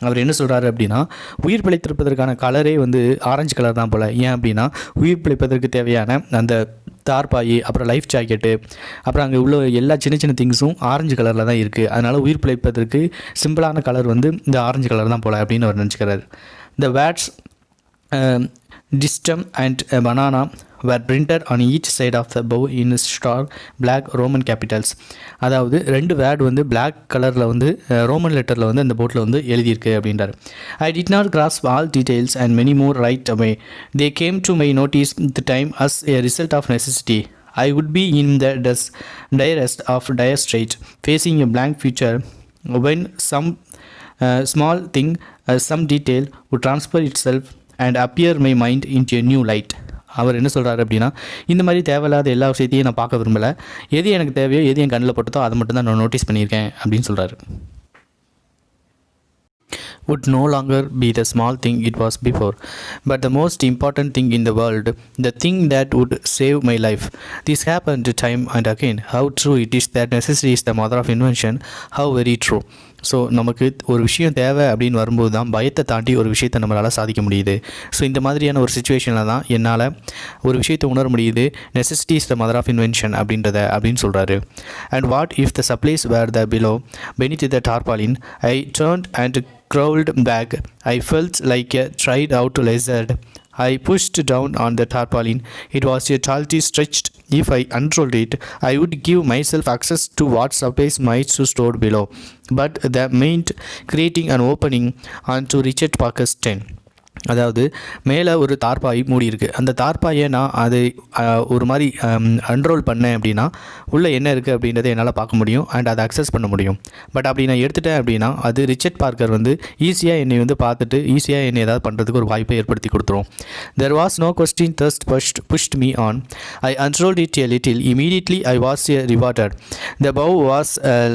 Speaker 1: அவர் என்ன சொல்கிறாரு அப்படின்னா, உயிர் பிழைத்திருப்பதற்கான கலரே வந்து orange colour தான் போல். ஏன் அப்படின்னா உயிர் பிழைப்பதற்கு தேவையான அந்த தார்பாயி, அப்புறம் லைஃப் ஜாக்கெட்டு, அப்புறம் அங்கே உள்ள எல்லா சின்ன சின்ன திங்ஸும் ஆரஞ்சு கலரில் தான் இருக்குது. அதனால் உயிர் பிழைப்பதற்கு சிம்பிளான கலர் வந்து இந்த ஆரஞ்சு கலர் தான் போல் அப்படின்னு அவர் நினச்சிக்கிறாரு. The words distem and a banana were printed on each side of the bow in stark black Roman capitals. அதாவது 2 வேர்டு வந்து பிளாக் கலரில் வந்து ரோமன் லெட்டரில் வந்து அந்த போட்டில் வந்து எழுதியிருக்கு அப்படின்றார். I did not grasp all details and many more right away. They came to my notice the time as a result of necessity. I would be in the direst of dire strait, facing a blank future when some small thing, some detail would transfer itself and appear my mind into a new light. அவர் என்ன சொல்கிறாரு அப்படின்னா, இந்த மாதிரி தேவையில்லாத எல்லா விஷயத்தையும் நான் பார்க்க விரும்பலை. எது எனக்கு தேவையோ, எது என் கண்ணில் பட்டதோ அதை மட்டும் தான் நான் நோட்டீஸ் பண்ணியிருக்கேன் அப்படின்னு சொல்கிறாரு. would no longer be the small thing it was before, but the most important thing in the world, the thing that would save my life. This happened time and again. How true it is that necessity is the mother of invention. How very true. So நமக்கு ஒரு விஷயம் தேவை அப்படின்னு வரும்போது தான் பயத்தை தாண்டி ஒரு விஷயத்தை நம்மளால் சாதிக்க முடியுது. ஸோ இந்த மாதிரியான ஒரு சுச்சுவேஷனில் தான் என்னால் ஒரு விஷயத்தை உணர முடியுது. Necessity is the mother of invention அப்படின்னு சொல்கிறாரு. And what if the supplies were the below beneath the tarpaulin? I turned and crawled back. I felt like a tried out lizard. I pushed down on the tarpaulin. It was a tightly stretched. If I unrolled it, I would give myself access to what supplies might be stored below. But that meant creating an opening onto Richard Parker's tent. அதாவது மேலே ஒரு தார்பாய் மூடி இருக்குது. அந்த தார்பாயை நான் அது ஒரு மாதிரி அன்ரோல் பண்ணேன் அப்படின்னா உள்ளே என்ன இருக்குது அப்படின்றத என்னால் பார்க்க முடியும் அண்ட் அதை அக்சஸ் பண்ண முடியும். பட் அப்படி நான் எடுத்துட்டேன் அப்படின்னா அது ரிச்சர்ட் பார்க்கர் வந்து ஈஸியாக என்னை வந்து பார்த்துட்டு ஈஸியாக என்னை ஏதாவது பண்ணுறதுக்கு ஒரு வாய்ப்பை ஏற்படுத்தி கொடுத்துரும். There was no question thirst pushed me on. I unrolled it a little. Immediately I was rewarded. The bow was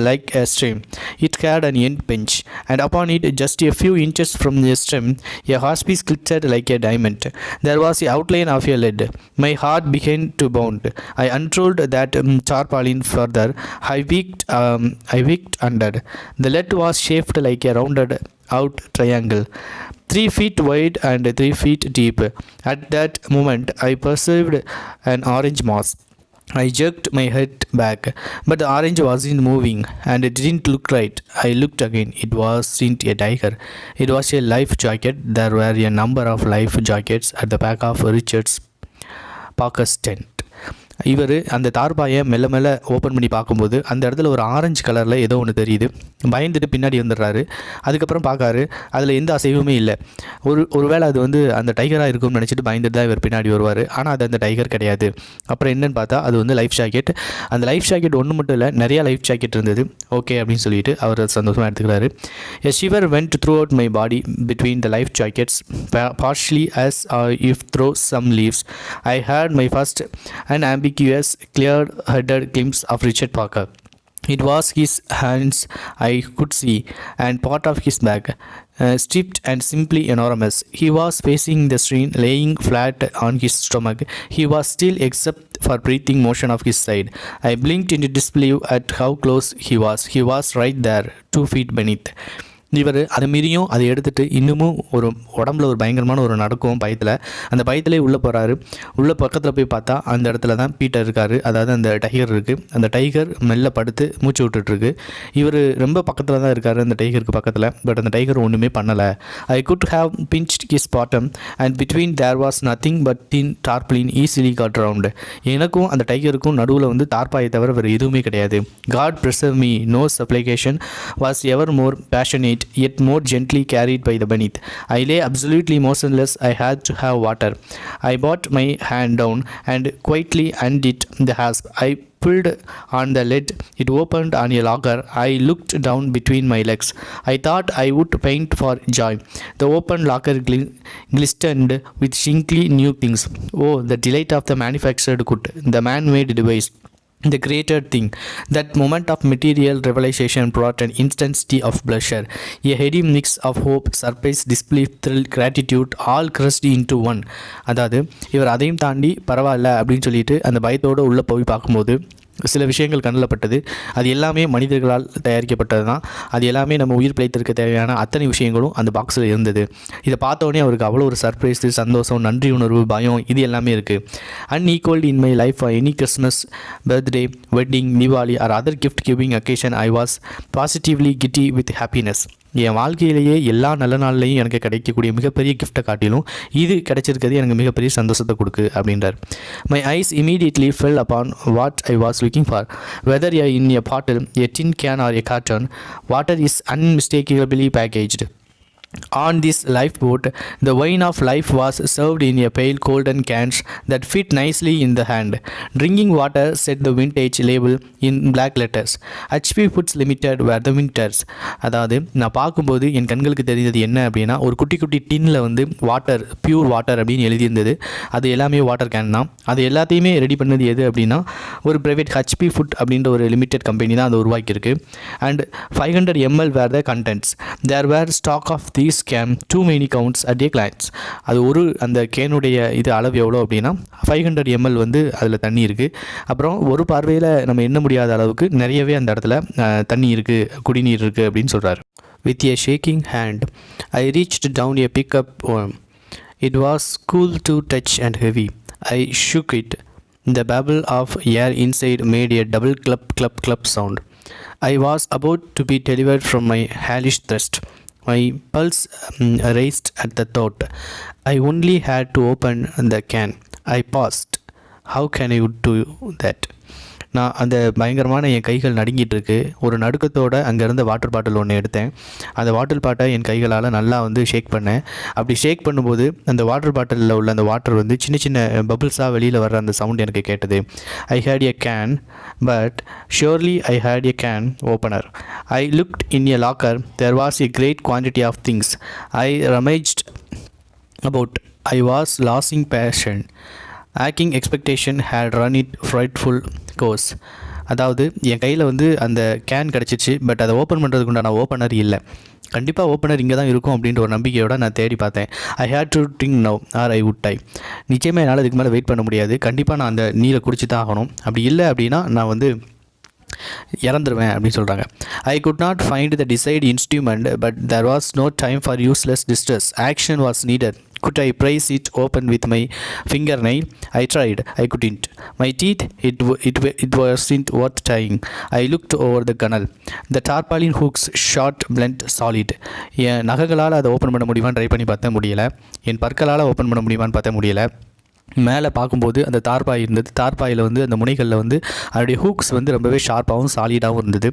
Speaker 1: like a stream. It had an end bench, and upon it, just a few inches from the stream, a horsepiece glittered like a diamond. There was the outline of a lead. My heart began to bound. I unrolled that tarpaulin further. I peeked under. The lead was shaped like a rounded out triangle, 3 feet wide and 3 feet deep. At that moment, I perceived an orange moss. I jerked my head back, but the orange wasn't moving and it didn't look right. I looked again. It wasn't a tiger. It was a life jacket. There were a number of life jackets at the back of Richard's Parker's tent. இவர் அந்த தார்பாயை மெல்ல மெல்ல open பண்ணி பார்க்கும்போது அந்த இடத்துல ஒரு orange கலரில் ஏதோ ஒன்று தெரியுது. பயந்துட்டு பின்னாடி வந்துடுறாரு. அதுக்கப்புறம் பார்க்காரு, அதில் எந்த அசைவுமே இல்லை. ஒருவேளை அது வந்து அந்த டைகராக இருக்கும்னு நினச்சிட்டு பயந்துட்டு தான் இவர் பின்னாடி வருவார். ஆனால் அது அந்த டைகர் கிடையாது. அப்புறம் என்னென்னு பார்த்தா அது வந்து லைஃப் ஜாக்கெட். அந்த லைஃப் ஜாக்கெட் ஒன்று மட்டும் இல்லை, நிறையா லைஃப் ஜாக்கெட் இருந்தது. ஓகே அப்படின்னு சொல்லிட்டு அவர் சந்தோஷமாக எடுத்துக்கிறாரு. A shiver went throughout my body between the life jackets, partially as if through some leaves. I had my first unambiguous clear-headed glimpse of Richard Parker. It was his hands I could see, and part of his back, stripped and simply enormous. He was facing the stream, laying flat on his stomach. He was still except for breathing motion of his side. I blinked in disbelief at how close he was. He was right there, 2 feet beneath. இவர் அதை மீறியும் அதை எடுத்துகிட்டு இன்னமும் ஒரு உடம்புல ஒரு பயங்கரமான ஒரு நடக்கும் பயத்தில். அந்த பயத்திலே உள்ளே போகிறாரு. உள்ள பக்கத்தில் போய் பார்த்தா அந்த இடத்துல தான் பீட்டர் இருக்கார். அதாவது அந்த டைகர் இருக்குது. அந்த டைகர் மெல்ல படுத்து மூச்சு விட்டுட்டுருக்கு. இவர் ரொம்ப பக்கத்தில் தான் இருக்கார் அந்த டைகருக்கு பக்கத்தில். பட் அந்த டைகர் ஒன்றுமே பண்ணலை. I could have pinched his bottom and between there was nothing but thin tarpaulin easily got round. எனக்கும் அந்த டைகருக்கும் நடுவில் வந்து தார்பாயை தவிர வேறு எதுவுமே கிடையாது. God preserve me. No supplication was ever more passionate, yet more gently carried by the beneath. I lay absolutely motionless. I had to have water. I brought my hand down and quietly undid the hasp. I pulled on the lid. It opened on a locker. I looked down between my legs. I thought I would faint for joy. The open locker glistened with shrinkly new things. Oh, the delight of the manufactured good, the man-made device, the created thing. That moment of material revelation brought an intensity of pleasure, a heady mix of hope, surprise, disbelief, thrill, gratitude, all crushed into one. அதாவது இவர் அதையும் தாண்டி பரவாயில்ல அப்படின்னு சொல்லிட்டு அந்த பயத்தோடு உள்ளே போய் பார்க்கும்போது சில விஷயங்கள் கண்ணில் பட்டது. அது எல்லாமே மனிதர்களால் தயாரிக்கப்பட்டது தான். அது எல்லாமே நம்ம உயிர் பிழைத்திருக்க தேவையான அத்தனை விஷயங்களும் அந்த பாக்ஸில் இருந்தது. இதை பார்த்தோன்னே அவருக்கு அவ்வளோ ஒரு சர்ப்ரைஸ், சந்தோஷம், நன்றி உணர்வு, பயம், இது எல்லாமே இருக்குது. Unequalled in my life any Christmas, birthday, wedding, Deepavali or other gift giving occasion I was positively giddy with happiness. என் வாழ்க்கையிலேயே எல்லா நல்ல நாள்லையும் எனக்கு கிடைக்கக்கூடிய மிகப்பெரிய கிஃப்ட்டை காட்டிலும் இது கிடைச்சிருக்கிறது எனக்கு மிகப்பெரிய சந்தோஷத்தை கொடுக்கு அப்படின்றார். My eyes immediately fell upon what I was looking for. Whether in a bottle, a tin can or a carton, water is unmistakably packaged. On this lifeboat, the wine of life was served in a pale golden cans that fit nicely in the hand. Drinking water said the vintage label in black letters. HP Foods Limited were the winters. அதாவது நான் பார்க்கும்போது என் கண்களுக்கு தெரிந்தது என்ன அப்படின்னா, ஒரு குட்டி குட்டி டின்னில் வந்து வாட்டர், பியூர் வாட்டர் அப்படின்னு எழுதியிருந்தது. அது எல்லாமே வாட்டர் கேன் தான். அது எல்லாத்தையுமே ரெடி பண்ணது எது அப்படின்னா ஒரு ப்ரைவேட் HP ஃபுட் அப்படின்ற ஒரு லிமிடெட் கம்பெனி தான் அதை உருவாக்கியிருக்கு. And 500 ml were the contents. There were stack of these can too many counts at a glance. அது ஒரு அந்த கேனுடைய இது அளவு எவ்வளோ அப்படின்னா 500 ml வந்து அதில் தண்ணி இருக்குது. அப்புறம் ஒரு பார்வையில் நம்ம எண்ண முடியாத அளவுக்கு நிறையவே அந்த இடத்துல தண்ணி இருக்குது, குடிநீர் இருக்குது அப்படின்னு சொல்கிறார். With a shaking hand, I reached down a pickup worm. It was cool to touch and heavy. I shook it. The bubble of air inside made a double clup clup clup sound. I was about to be delivered from my hellish thirst. My pulse raised at the thought. I only had to open the can. I paused. How can I do that? நான் அந்த பயங்கரமான என் கைகள் நடுங்கிட்டு இருக்கு. ஒரு நடுக்கத்தோடு அங்கேருந்து water bottle ஒன்று எடுத்தேன். அந்த வாட்டர் பாட்டை என் கைகளால் நல்லா வந்து ஷேக் பண்ணேன். அப்படி ஷேக் பண்ணும்போது அந்த வாட்டர் பாட்டிலில் உள்ள அந்த வாட்டர் வந்து சின்ன சின்ன பபிள்ஸாக வெளியில் வர்ற அந்த சவுண்ட் எனக்கு கேட்டது. I had a can, but surely I had a can opener. I looked in a locker. There was a great quantity of things I rummaged about. I was losing passion. Acting expectation had run it frightful course. அதாவது என் கையில் வந்து அந்த can கிடச்சிச்சு, but அதை open பண்ணுறதுக்கு உண்டான opener இல்லை. கண்டிப்பாக ஓப்பனர் இங்கே தான் இருக்கும் அப்படின்ற ஒரு நம்பிக்கையோடு நான் தேடி பார்த்தேன். I had to drink now or I would die. நிச்சயமாக என்னால் இதுக்கு மேலே வெயிட் பண்ண முடியாது. கண்டிப்பாக நான் அந்த நீரை குடிச்சு தான் ஆகணும். அப்படி இல்லை அப்படின்னா நான் வந்து இறந்துருவேன் அப்படின்னு சொல்கிறாங்க. I could not find the decide instrument, but there was no time for useless distress. Action was needed. Could I prise it open with my fingernail? I tried. I couldn't. My teeth, it wasn't worth tying. I looked over the gunnel. The tarpaulin hooks shot blunt solid. என் நகங்களால் அதை open பண்ண முடியுமான்னு try பண்ணி பார்த்தேன், முடியலை. என் பற்களால் open பண்ண முடியுமான்னு பார்த்தா முடியலை. மேலே பார்க்கும்போது அந்த தார்பாய் இருந்தது. தார்பாயில் வந்து அந்த முனைகளில் வந்து அதனுடைய ஹூக்ஸ் வந்து ரொம்பவே ஷார்ப்பாகவும் சாலிடாகவும் இருந்தது.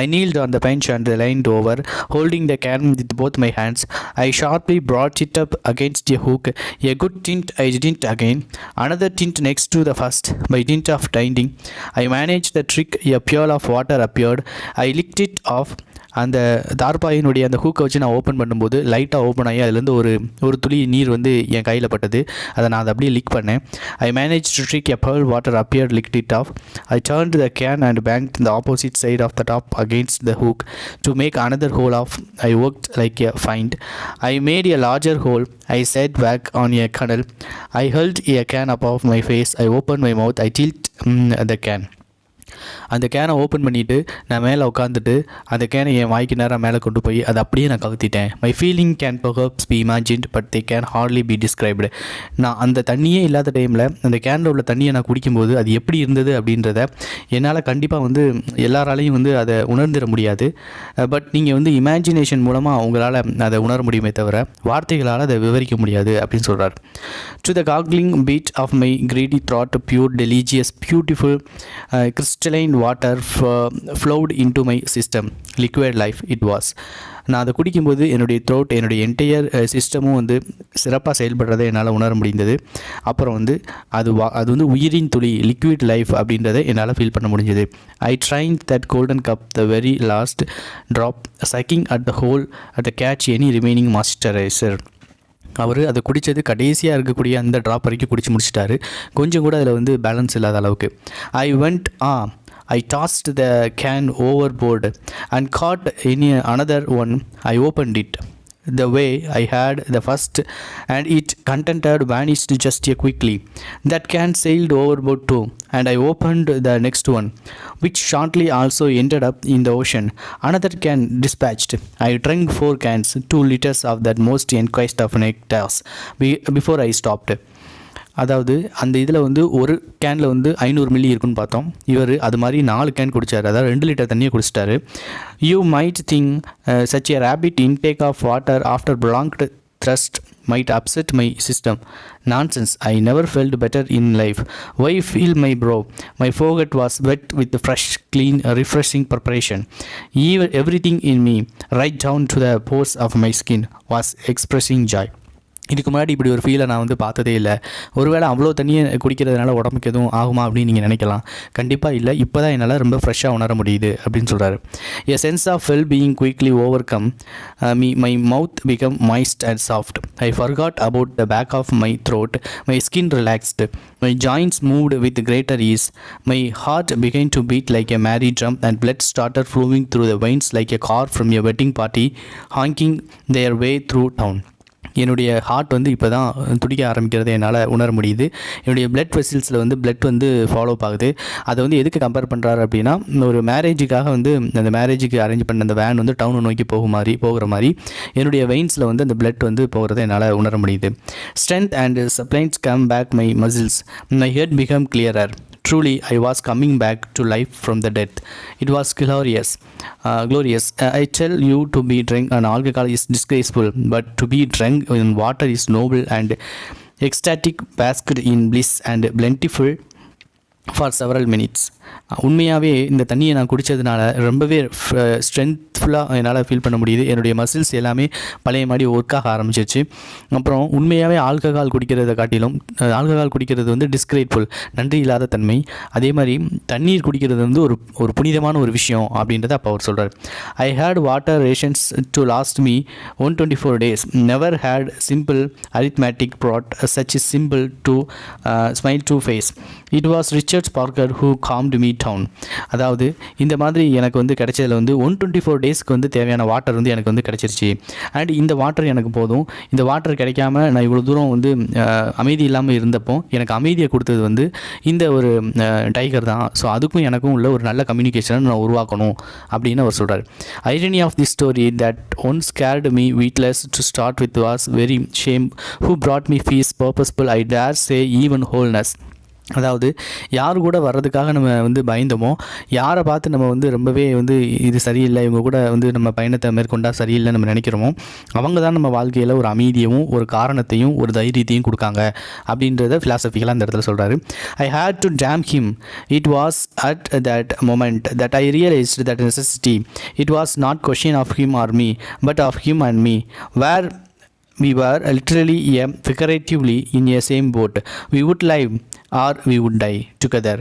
Speaker 1: I kneeled on the bench and leaned over holding the can with both my hands. I sharply brought it up against a hook. A good tint I didn't again. Another tint next to the first. By dint of tinding, I managed the trick. A puddle of water appeared. I licked it off. அந்த தார்பாயினுடைய அந்த ஹூக்கை வச்சு நான் open பண்ணும்போது லைட்டாக open ஆகி அதுலேருந்து ஒரு துளி நீர் வந்து என் கையில் பட்டது. அதை நான் அதை அப்படியே லிக் பண்ணேன். ஐ manage to trick a pearl water appeared, licked it off. I turned the can and banged the opposite side of the top against the hook to make another hole of. I worked like a fiend. I made a larger hole. I sat back on a cuddle. I held a can above my face. I opened my mouth. I tilted the can. அந்த கேனை open பண்ணிவிட்டு நான் மேலே உட்காந்துட்டு அந்த கேனை என் வாய்க்கு நேரம் மேலே கொண்டு போய் அதை அப்படியே நான் கவுத்திட்டேன். My feeling can perhaps be imagined, but they can hardly be described. நான் அந்த தண்ணியே இல்லாத டைமில் அந்த கேனில் உள்ள தண்ணியை நான் குடிக்கும்போது அது எப்படி இருந்தது அப்படின்றத என்னால் கண்டிப்பாக வந்து எல்லாராலையும் வந்து அதை உணர்ந்துட முடியாது. பட் நீங்கள் வந்து இமேஜினேஷன் மூலமாக உங்களால் அதை உணர முடியுமே தவிர வார்த்தைகளால் அதை விவரிக்க முடியாது அப்படின்னு சொல்கிறார். To the cackling peat of my greedy throat pure delicious beautiful crystalline water flowed into my system. Liquid life it was. நான் அதை குடிக்கும்போது என்னுடைய த்ரோட், என்னுடைய என்டையர் சிஸ்டமும் வந்து சிறப்பாக செயல்படுறதை என்னால் உணர முடிந்தது. அப்புறம் வந்து அது வந்து உயிரின் துளி, லிக்விட் லைஃப் அப்படின்றத என்னால் ஃபீல் பண்ண முடிஞ்சது. I drained that golden cup the very last drop, sucking at the hole at the catch any remaining moisturiser. அவர் அதை குடித்தது கடைசியாக இருக்கக்கூடிய அந்த ட்ராப் வரைக்கும் குடிச்சு முடிச்சிட்டாரு. கொஞ்சம் கூட அதில் வந்து பேலன்ஸ் இல்லாத அளவுக்கு. I tossed the can overboard and caught in another one. I opened it the way I had the first, and it contented vanished just quickly. That can sailed overboard too, and I opened the next one, which shortly also ended up in the ocean. Another can dispatched. I drank 4 cans, 2 liters of that most enquest of nectars before I stopped. அதாவது அந்த இதில் வந்து ஒரு கேனில் வந்து 500 milli இருக்குன்னு பார்த்தோம். இவர் அது மாதிரி 4 கேன் குடித்தார். அதாவது 2 லிட்டர் தண்ணியை குடிச்சிட்டாரு. You might think such a rapid intake of water after prolonged thrust might upset my system. Nonsense. I never felt better in life. Why feel my brow? My forehead was wet with the fresh, clean, refreshing preparation. Even everything in me, right down to the pores of my skin, was expressing joy. இதுக்கு முன்னாடி இப்படி ஒரு ஃபீலை நான் வந்து பார்த்ததே இல்லை. ஒருவேளை அவ்வளோ தண்ணியை குடிக்கிறதுனால உடம்புக்கு எதுவும் ஆகுமா அப்படின்னு நீங்கள் நினைக்கலாம். கண்டிப்பாக இல்லை. இப்போ தான் என்னால் ரொம்ப ஃப்ரெஷ்ஷாக உணர முடியுது அப்படின்னு சொல்கிறாரு. A sense of well being quickly over come me. My mouth become moist and soft. I forgot about the back of my throat. My skin relaxed. My joints moved with greater ease. My heart began to beat like a merry drum, and blood started flowing through the veins like a car from a wedding party honking their way through town. என்னுடைய heart வந்து இப்போ தான் துடிக்க ஆரம்பிக்கிறத என்னால் உணர முடியுது. என்னுடைய blood வெசில்ஸில் வந்து பிளட் வந்து ஃபாலோ ஆகுது. அதை வந்து எதுக்கு கம்பேர் பண்ணுறாரு அப்படின்னா, ஒரு மேரேஜுக்காக வந்து அந்த மேரேஜுக்கு அரேஞ்ச் பண்ண அந்த வேன் வந்து டவுனை நோக்கி போகிற மாதிரி என்னுடைய வெயின்ஸில் வந்து அந்த பிளட் வந்து போகிறத என்னால் உணர முடியுது. Strength and suppleness come back my muscles. My head become clearer. Truly, I was coming back to life from the death. It was glorious. I tell you, to be drunk on alcohol is disgraceful, but to be drunk in water is noble and ecstatic, basked in bliss and plentiful for several minutes. உண்மையாகவே இந்த தண்ணியை நான் குடித்ததுனால ரொம்பவே ஸ்ட்ரென்த்ஃபுல்லாக என்னால் feel பண்ண முடியுது. என்னுடைய muscles எல்லாமே பழைய மாதிரி ஒர்க்காக ஆரம்பிச்சிருச்சு. அப்புறம் உண்மையாகவே ஆல்கஹால் குடிக்கிறத காட்டிலும் ஆல்கஹால் குடிக்கிறது வந்து டிஸ்கிரேட்ஃபுல், நன்றி இல்லாத தன்மை. அதே மாதிரி தண்ணீர் குடிக்கிறது வந்து ஒரு புனிதமான ஒரு விஷயம் அப்படின்றத அப்போ அவர் சொல்கிறார். I had water rations to last me 124 days. Never had simple arithmetic brought such is simple to smile to face. It was Richard Parker who calmed me down. அதாவது இந்த மாதிரி எனக்கு வந்து கிடைச்சதில் வந்து 124 daysக்கு வந்து தேவையான வாட்டர் வந்து எனக்கு வந்து கிடைச்சிருச்சு. அண்ட் இந்த வாட்டர் எனக்கு போதும். இந்த வாட்டர் கிடைக்காம நான் இவ்வளோ தூரம் வந்து அமைதி இல்லாமல் இருந்தப்போ எனக்கு அமைதியை கொடுத்தது வந்து இந்த ஒரு டைகர் தான். ஸோ அதுக்கும் எனக்கும் உள்ள ஒரு நல்ல கம்யூனிகேஷனை நான் உருவாக்கணும் அப்படின்னு அவர் சொல்கிறார். Irony of the story that one scared me witless to start with was very same who brought me peace purposeful I dare say even wholeness. அதாவது யார் கூட வர்றதுக்காக நம்ம வந்து பயந்தோமோ, யாரை பார்த்து நம்ம வந்து ரொம்பவே வந்து இது சரியில்லை, இவங்க கூட வந்து நம்ம பயணத்தை மேற்கொண்டால் சரியில்லை நம்ம நினைக்கிறோமோ, அவங்க தான் நம்ம வாழ்க்கையில் ஒரு அமைதியையும் ஒரு காரணத்தையும் ஒரு தைரியத்தையும் கொடுக்காங்க அப்படின்றத ஃபிலாசபிக்கலாக அந்த இடத்துல சொல்கிறாரு. I had to tame him. It was at that moment that I realised that necessity. It was not question of him or me but of him and me. Where we were literally figuratively in a same boat. We would live or we would die together.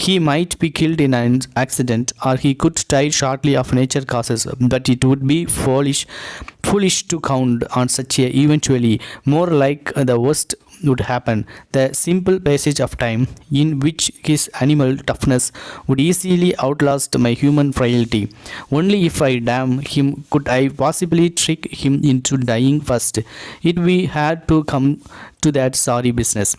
Speaker 1: He might be killed in an accident or he could die shortly of nature causes, but it would be foolish to count on such a eventually. More like the worst would happen. The simple passage of time in which his animal toughness would easily outlast my human frailty. Only if I damn him could I possibly trick him into dying first. It we had to come to that sorry business.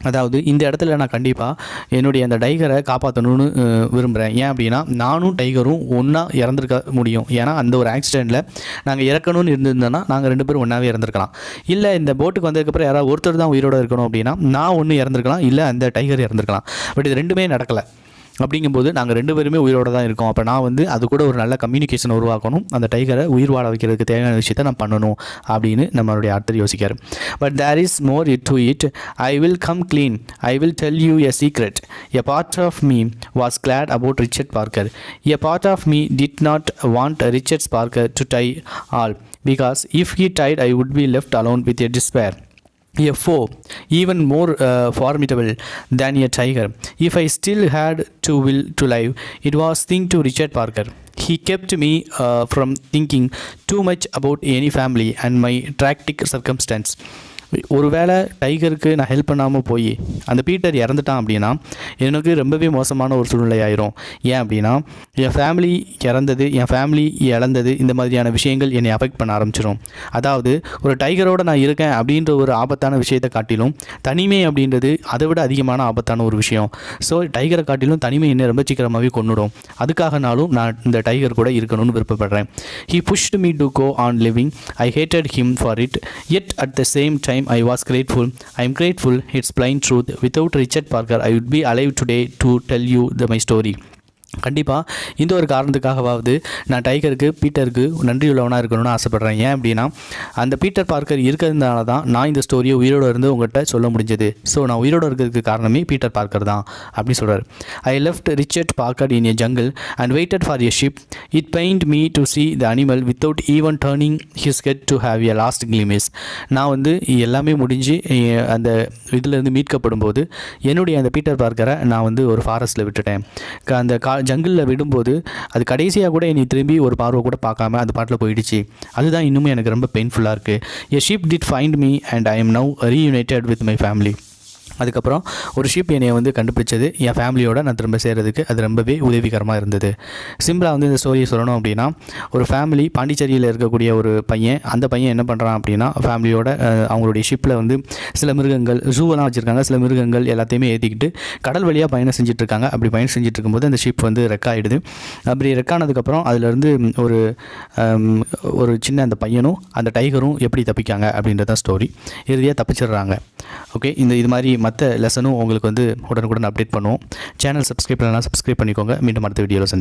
Speaker 1: அதாவது இந்த இடத்துல நான் கண்டிப்பாக என்னுடைய அந்த டைகரை காப்பாற்றணும்னு விரும்புகிறேன். ஏன் அப்படின்னா நானும் டைகரும் ஒன்றா இறந்துருக்க முடியும். ஏன்னா அந்த ஒரு ஆக்சிடெண்ட்டில் நாங்கள் இறக்கணும்னு இருந்திருந்தோன்னா நாங்கள் 2 பேரும் ஒன்றாவே இறந்துருக்கலாம். இல்லை இந்த போட்டுக்கு வந்ததுக்கப்புறம் யாராவது ஒருத்தர் தான் உயிரோடு இருக்கணும் அப்படின்னா நான் ஒன்று இறந்துருக்கலாம், இல்லை அந்த டைகர் இறந்துருக்கலாம். பட் இது ரெண்டுமே நடக்கலை. அப்படிங்கும்போது நாங்கள் 2 பேருமே உயிரோடு தான் இருக்கோம். அப்போ நான் வந்து அது கூட ஒரு நல்ல கம்யூனிகேஷன் உருவாக்கணும், அந்த டைகரை உயிர் வாழ வைக்கிறதுக்கு தேவையான விஷயத்தை நான் பண்ணணும் அப்படின்னு நம்மளுடைய ஆர்த்தர் யோசிக்கார். But there is more to it. I will come clean. I will tell you a secret. A part of me was glad about Richard Parker. A part of me did not want Richard Parker to die all, because if he died I would be left alone with a despair. A foe even more formidable than a tiger. If I still had to will to live, it was thing to Richard Parker. He kept me from thinking too much about any family and my tragic circumstance. ஒருவேளை டைகருக்கு நான் help பண்ணாமல் போய் அந்த Peter இறந்துட்டான் அப்படின்னா எனக்கு ரொம்பவே மோசமான ஒரு சூழ்நிலை ஆயிரும். ஏன் அப்படின்னா என் ஃபேமிலி இறந்தது, என் ஃபேமிலி இழந்தது, இந்த மாதிரியான விஷயங்கள் என்னை அஃபெக்ட் பண்ண ஆரம்பிச்சிடும். அதாவது ஒரு டைகரோடு நான் இருக்கேன் அப்படின்ற ஒரு ஆபத்தான விஷயத்தை காட்டிலும் தனிமை அப்படின்றது அதை விட அதிகமான ஆபத்தான ஒரு விஷயம். ஸோ டைகரை காட்டிலும் தனிமை என்னை ரொம்ப சீக்கிரமாகவே கொன்னுடும். அதுக்காகனாலும் நான் இந்த டைகர் கூட இருக்கணும்னு விருப்பப்படுறேன். He pushed me to go on living. I hated him for it. Yet at the same time I was grateful. I am grateful. It's plain truth. Without Richard Parker I would be alive today to tell you my story. கண்டிப்பாக இந்த ஒரு காரணத்துக்காகவாவது நான் டைகருக்கு பீட்டருக்கு நன்றியுள்ளவனாக இருக்கணும்னு ஆசைப்பட்றேன். ஏன் அப்படின்னா அந்த Peter Parker இருக்கிறதுனால தான் நான் இந்த ஸ்டோரியை உயிரோடு இருந்து உங்கள்கிட்ட சொல்ல முடிஞ்சது. ஸோ நான் உயிரோடு இருக்கிறதுக்கு காரணமே பீட்டர் பார்க்கர் தான் அப்படின்னு சொல்கிறார். I left Richard Parker in a jungle and waited for a ship. It pained me to see the animal without even turning his head to have a last glimpse. நான் வந்து எல்லாமே முடிஞ்சு அந்த இதிலேருந்து மீட்கப்படும் போது என்னுடைய அந்த பீட்டர் பார்க்கரை நான் வந்து ஒரு ஃபாரஸ்ட்டில் விட்டுட்டேன். அந்த ஜங்கிளில் விடும்போது அது கடைசியாக கூட என்னை திரும்பி ஒரு பார்வை கூட பார்க்காம அது பாட்டில் போயிடுச்சு. அதுதான் இன்னுமே எனக்கு ரொம்ப பெயின்ஃபுல்லாக இருக்குது. A ship did find me and I am now reunited with my family. அதுக்கப்புறம் ஒரு ஷிப் என்னை வந்து கண்டுபிடிச்சது, என் ஃபேமிலியோட நான் திரும்ப சேர்கிறதுக்கு அது ரொம்பவே உதவிகரமாக இருந்தது. சிம்பிளாக வந்து இந்த ஸ்டோரியை சொல்லணும் அப்படின்னா ஒரு ஃபேமிலி பாண்டிச்சேரியில் இருக்கக்கூடிய ஒரு பையன், அந்த பையன் என்ன பண்ணுறான் அப்படின்னா ஃபேமிலியோட அவங்களுடைய ஷிப்பில் வந்து சில மிருகங்கள் ஜூவெல்லாம் வச்சுருக்காங்க, சில மிருகங்கள் எல்லாத்தையுமே ஏற்றிக்கிட்டு கடல் வழியாக பயணம் செஞ்சுட்ருக்காங்க. அப்படி பயணம் செஞ்சுட்டு இருக்கும்போது அந்த ஷிப் வந்து ரெக்காயிடுது. அப்படி ரெக்கானதுக்கப்புறம் அதிலேருந்து ஒரு சின்ன அந்த பையனும் அந்த டைகரும் எப்படி தப்பிக்காங்க அப்படின்றதான் ஸ்டோரி. இறுதியாக தப்பிச்சிடுறாங்க. ஓகே, இது மாதிரி மற்ற லெசனும் உங்களுக்கு வந்து உடனுக்குடன் அப்டேட் பண்ணுவோம். சேனல் சப்ஸ்கிரைப் பண்ணலாம், சப்ஸ்கிரைப் பண்ணிக்கோங்க. மீண்டும் அடுத்த வீடியோவில் சந்திக்கிறேன்.